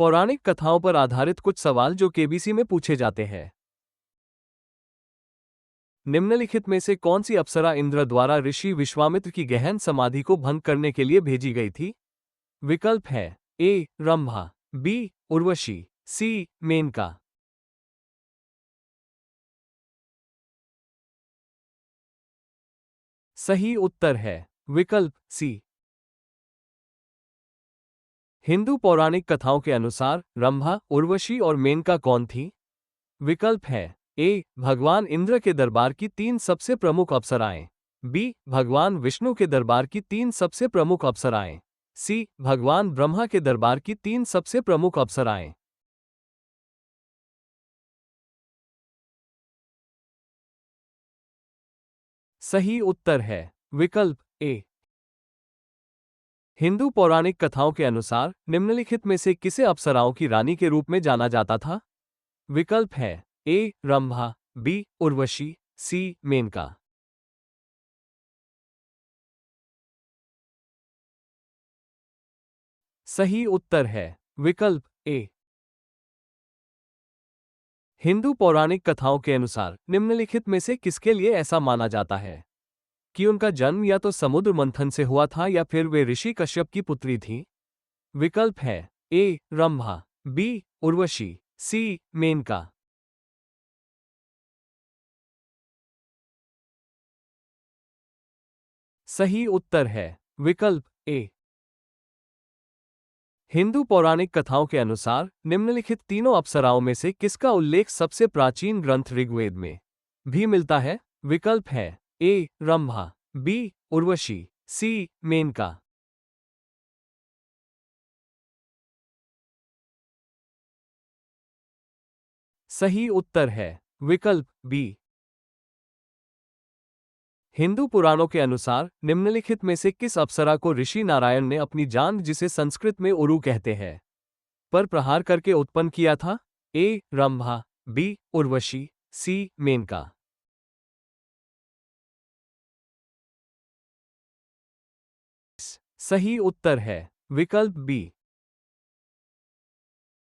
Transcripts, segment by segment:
पौराणिक कथाओं पर आधारित कुछ सवाल जो केबीसी में पूछे जाते हैं। निम्नलिखित में से कौन सी अप्सरा इंद्र द्वारा ऋषि विश्वामित्र की गहन समाधि को भंग करने के लिए भेजी गई थी? विकल्प है ए रंभा, बी उर्वशी, सी मेनका। सही उत्तर है विकल्प सी। हिंदू पौराणिक कथाओं के अनुसार रंभा, उर्वशी और मेनका कौन थी? विकल्प है ए भगवान इंद्र के दरबार की 3 सबसे प्रमुख अप्सराएं, बी भगवान विष्णु के दरबार की 3 सबसे प्रमुख अप्सराएं, सी भगवान ब्रह्मा के दरबार की 3 सबसे प्रमुख अप्सराएं। सही उत्तर है विकल्प ए। हिंदू पौराणिक कथाओं के अनुसार निम्नलिखित में से किसे अप्सराओं की रानी के रूप में जाना जाता था? विकल्प है ए रंभा, बी उर्वशी, सी मेनका। सही उत्तर है विकल्प ए। हिंदू पौराणिक कथाओं के अनुसार निम्नलिखित में से किसके लिए ऐसा माना जाता है कि उनका जन्म या तो समुद्र मंथन से हुआ था या फिर वे ऋषि कश्यप की पुत्री थी? विकल्प है ए रंभा, बी उर्वशी, सी मेनका। सही उत्तर है विकल्प ए। हिंदू पौराणिक कथाओं के अनुसार निम्नलिखित तीनों अप्सराओं में से किसका उल्लेख सबसे प्राचीन ग्रंथ ऋग्वेद में भी मिलता है? विकल्प है ए रंभा, बी उर्वशी, सी मेनका। सही उत्तर है विकल्प बी। हिंदू पुराणों के अनुसार निम्नलिखित में से किस अप्सरा को ऋषि नारायण ने अपनी जान, जिसे संस्कृत में उरु कहते हैं, पर प्रहार करके उत्पन्न किया था? ए रंभा, बी उर्वशी, सी मेनका। सही उत्तर है विकल्प बी।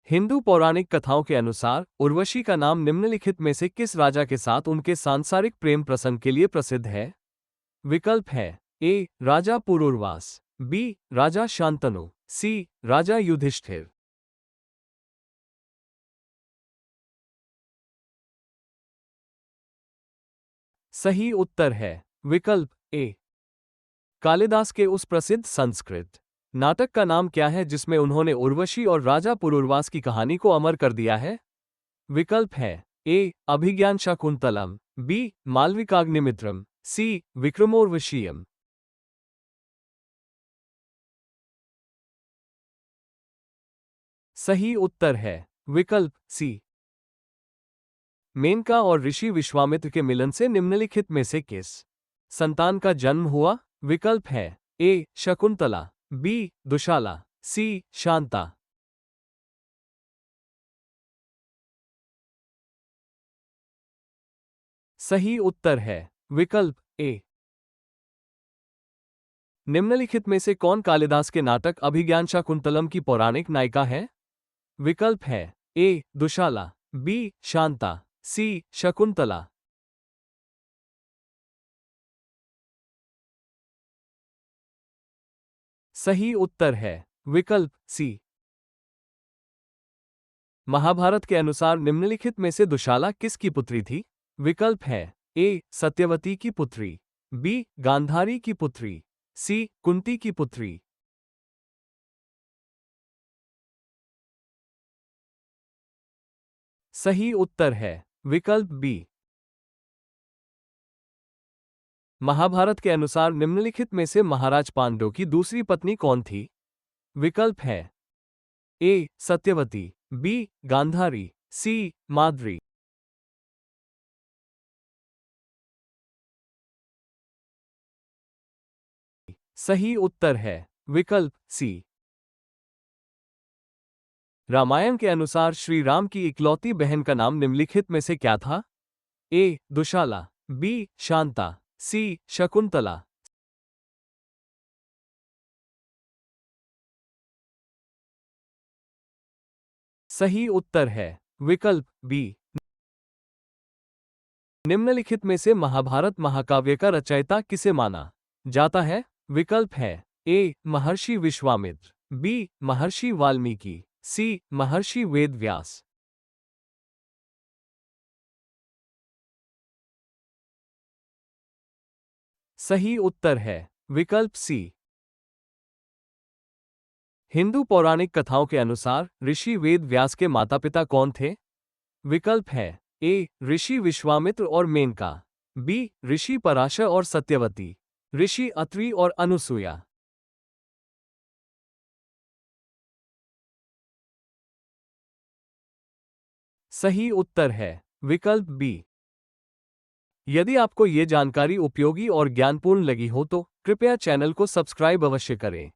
हिंदू पौराणिक कथाओं के अनुसार उर्वशी का नाम निम्नलिखित में से किस राजा के साथ उनके सांसारिक प्रेम प्रसंग के लिए प्रसिद्ध है? विकल्प है ए राजा पुरूरवास, बी राजा शांतनु, सी राजा युधिष्ठिर। सही उत्तर है विकल्प ए। कालिदास के उस प्रसिद्ध संस्कृत नाटक का नाम क्या है जिसमें उन्होंने उर्वशी और राजा पुरूरवास की कहानी को अमर कर दिया है? विकल्प है ए अभिज्ञान शाकुंतलम, बी मालविकाग्निमित्रम, सी विक्रमोर्वशीयम। सही उत्तर है विकल्प सी। मेनका और ऋषि विश्वामित्र के मिलन से निम्नलिखित में से किस संतान का जन्म हुआ? विकल्प है ए शकुंतला, बी दुशाला, सी शांता। सही उत्तर है विकल्प ए। निम्नलिखित में से कौन कालिदास के नाटक अभिज्ञान शाकुंतलम की पौराणिक नायिका है? विकल्प है ए दुशाला, बी शांता, सी शकुंतला। सही उत्तर है विकल्प सी। महाभारत के अनुसार निम्नलिखित में से दुशाला किसकी पुत्री थी? विकल्प है ए सत्यवती की पुत्री, बी गांधारी की पुत्री, सी कुंती की पुत्री। सही उत्तर है विकल्प बी। महाभारत के अनुसार निम्नलिखित में से महाराज पांडु की दूसरी पत्नी कौन थी? विकल्प है ए सत्यवती, बी गांधारी, सी माद्री। सही उत्तर है विकल्प सी। रामायण के अनुसार श्री राम की इकलौती बहन का नाम निम्नलिखित में से क्या था? ए दुशाला, बी शांता, सी शकुंतला। सही उत्तर है विकल्प बी। निम्नलिखित में से महाभारत महाकाव्य का रचयिता किसे माना जाता है? विकल्प है ए महर्षि विश्वामित्र, बी महर्षि वाल्मीकि, सी महर्षि वेदव्यास। सही उत्तर है विकल्प सी। हिंदू पौराणिक कथाओं के अनुसार ऋषि वेद व्यास के माता पिता कौन थे? विकल्प है ए ऋषि विश्वामित्र और मेनका, बी ऋषि पराशर और सत्यवती, ऋषि अत्रि और अनुसुया। सही उत्तर है विकल्प बी। यदि आपको ये जानकारी उपयोगी और ज्ञानपूर्ण लगी हो तो कृपया चैनल को सब्सक्राइब अवश्य करें।